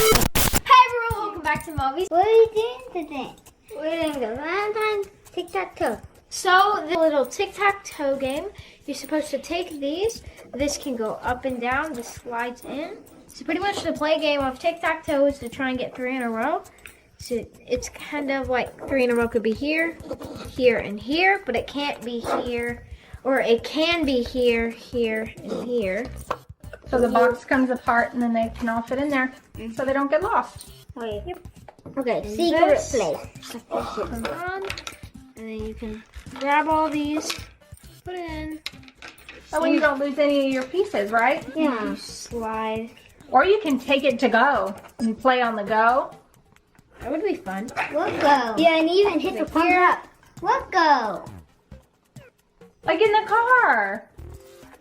Hi everyone, welcome back to Movies. What are you doing today? We're doing the Valentine TicTacToe. So, the little TicTacToe game, you're supposed to take these. This can go up and down, this slides in. So pretty much the play game of TicTacToe is to try and get 3 in a row. So it's kind of like 3 in a row could be here, here, and here, but it can't be here. Or it can be here, here, and here. So the box comes apart and then they can all fit in there so they don't get lost. Wait. Yep. Okay, And secret this place. comes on, and then you can grab all these, put it in. That way you don't lose any of your pieces, right? Yeah. You slide. Or you can take it to go and play on the go. That would be fun. We'll go. Yeah, and even hit the pump up. We'll go. Like in the car.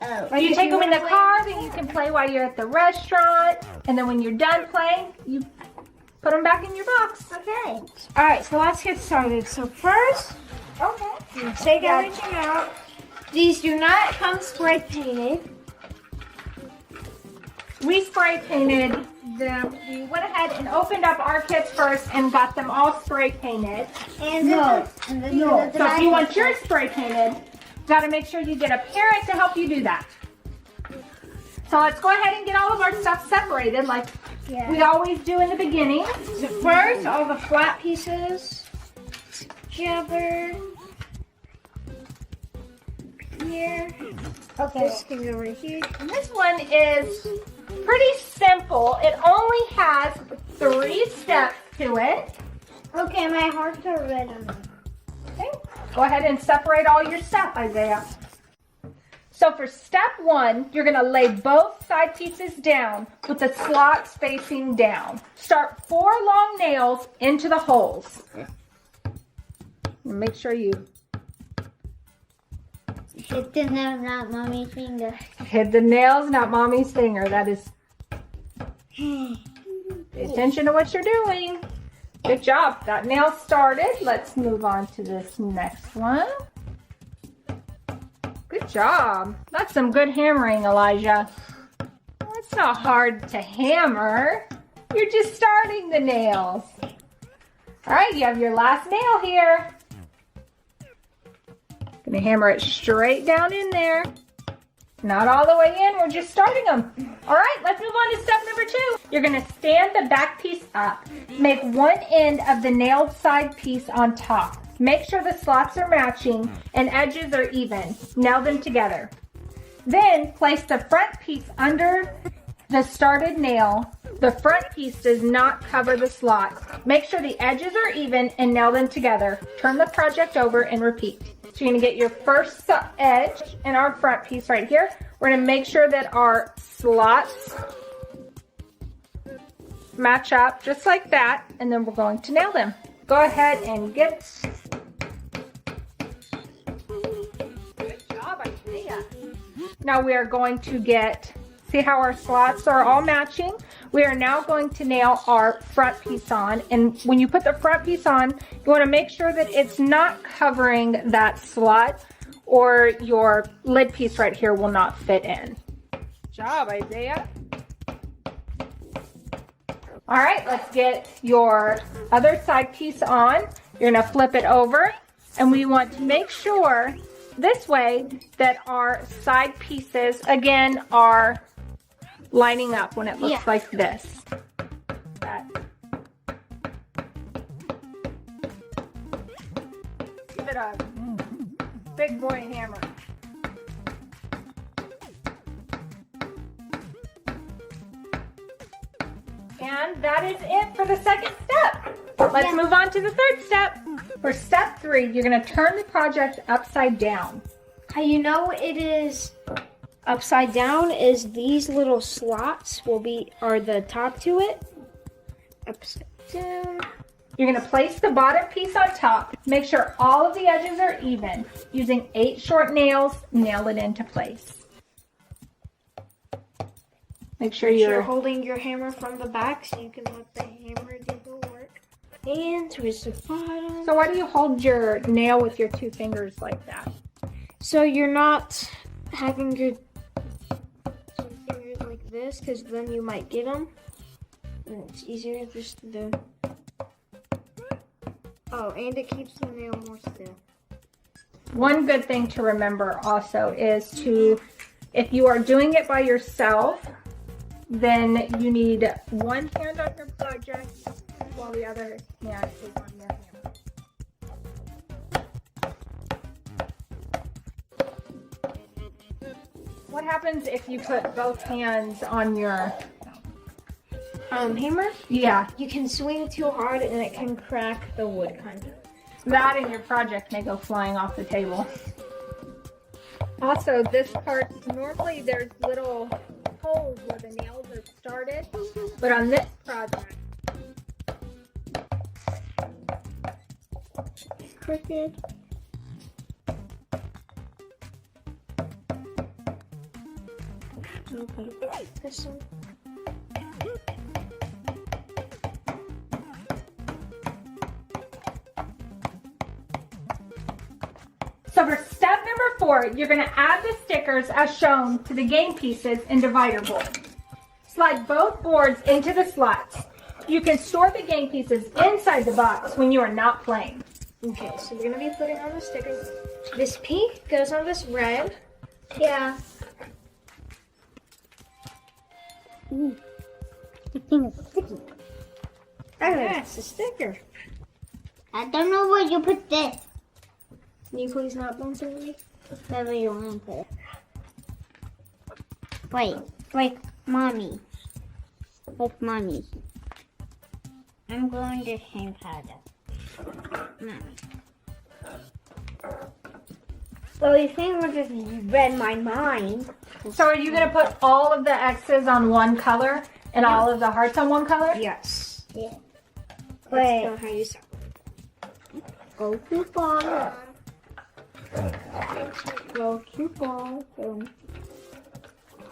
Oh. You take them in the car, then you can play while you're at the restaurant. And then when you're done playing, you put them back in your box. Okay. Alright, so let's get started. So first, Okay. take everything out. These do not come spray painted. We spray painted them. We went ahead and opened up our kits first and got them all spray painted. And No. no. So if you want yours spray painted, you got to make sure you get a parent to help you do that. So let's go ahead and get all of our stuff separated like we always do in the beginning. So first, all the flat pieces together. Here. Okay. This can go right here. And this one is pretty simple. It only has 3 steps to it. Okay, my hearts are red on me. Okay. Go ahead and separate all your stuff, Isaiah. So for step 1, you're going to lay both side pieces down with the slots facing down. Start 4 long nails into the holes. And make sure you Hit the nail, not mommy's finger. hit the nails, not mommy's finger. That is, pay attention to what you're doing. Good job. That nail started. Let's move on to this next one. Good job. That's some good hammering, Elijah. It's not hard to hammer. You're just starting the nails. All right, you have your last nail here. Gonna hammer it straight down in there. Not all the way in, we're just starting them. All right, let's move on to step number 2. You're gonna stand the back piece up. Make one end of the nailed side piece on top. Make sure the slots are matching and edges are even. Nail them together. Then place the front piece under the started nail. The front piece does not cover the slot. Make sure the edges are even and nail them together. Turn the project over and repeat. So you're gonna get your first edge and our front piece right here. We're gonna make sure that our slots match up just like that, and then we're going to nail them. Go ahead and get. Good job, Isaiah. Now we are going to see how our slots are all matching. We are now going to nail our front piece on, and when you put the front piece on, you want to make sure that it's not covering that slot or your lid piece right here will not fit in. Good job, Isaiah. All right, let's get your other side piece on. You're gonna flip it over, and we want to make sure this way that our side pieces, again, are lining up when it looks like this. Give it a big boy hammer. And that is it for the second step. Let's move on to the third step. For step 3, you're going to turn the project upside down. How you know it is upside down is these little slots are the top to it. Upside down. You're going to place the bottom piece on top. Make sure all of the edges are even. Using 8 short nails, nail it into place. Make sure you're holding your hammer from the back so you can let the hammer do the work. And towards the bottom. So why do you hold your nail with your 2 fingers like that? So you're not having your 2 fingers like this, because then you might get them. And it's easier just to do. Oh, and it keeps the nail more still. One good thing to remember also is to, if you are doing it by yourself, then you need one hand on your project while the other hand is on your hammer. What happens if you put both hands on your hammer? Yeah. You can swing too hard and it can crack the wood kind of. That and your project may go flying off the table. Also, this part, normally there's little holes where the nails are started, but on this project, it's crooked. Okay, this one. so for step number 4, you're going to add the stickers as shown to the game pieces in divider board. Slide both boards into the slots. You can store the game pieces inside the box when you are not playing. Okay, so we're gonna be putting on the stickers. This pink goes on this red. Yeah. Ooh. The thing is sticky. Yeah, it's a sticker. I don't know where you put this. Can you please not bump into me? Wherever you want to put it. Wait, mommy. Like mommy. I'm going the same powder. Well, you think we just read my mind. So are you going to put all of the X's on one color and all of the hearts on one color? Yes. Yeah. That's not how you sound. Go too far. Go too far. So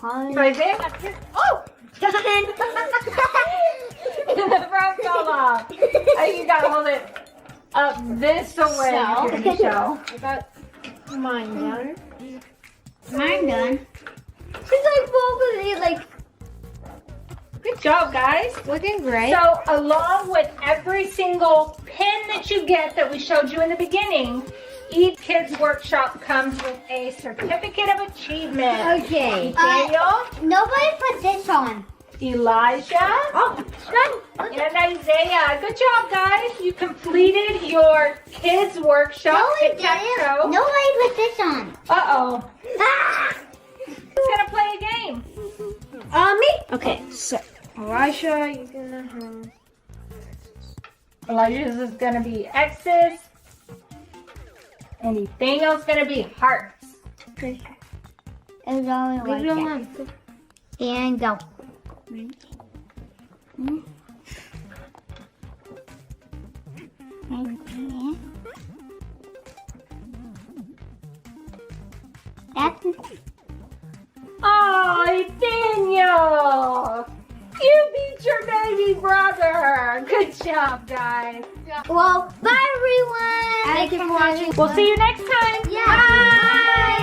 Isaiah, oh! Done. The front fell off. You gotta hold it up this way if you're gonna show. I got mine done. Mine done. She's like both of these, like, Good job, guys. looking great. So along with every single pin that you get that we showed you in the beginning, each Kids Workshop comes with a certificate of achievement. Okay. Daniel, Nobody put this on. Elijah, Oh, done. and Isaiah. Good job, guys. You completed your Kids Workshop. No, we TicTacToe. didn't. Nobody put this on. Uh-oh. Ah! Who's gonna play a game? Me? Okay, so, Elisha, you're gonna have... Elijah's is gonna be X's. And Daniel's gonna be hearts. It was always Leave like it that. alone. And go. That's Oh, Daniel! You beat your baby brother. Good job, guys. well. Bye, everyone. Thank you for watching. We'll see you next time. Yeah. Bye.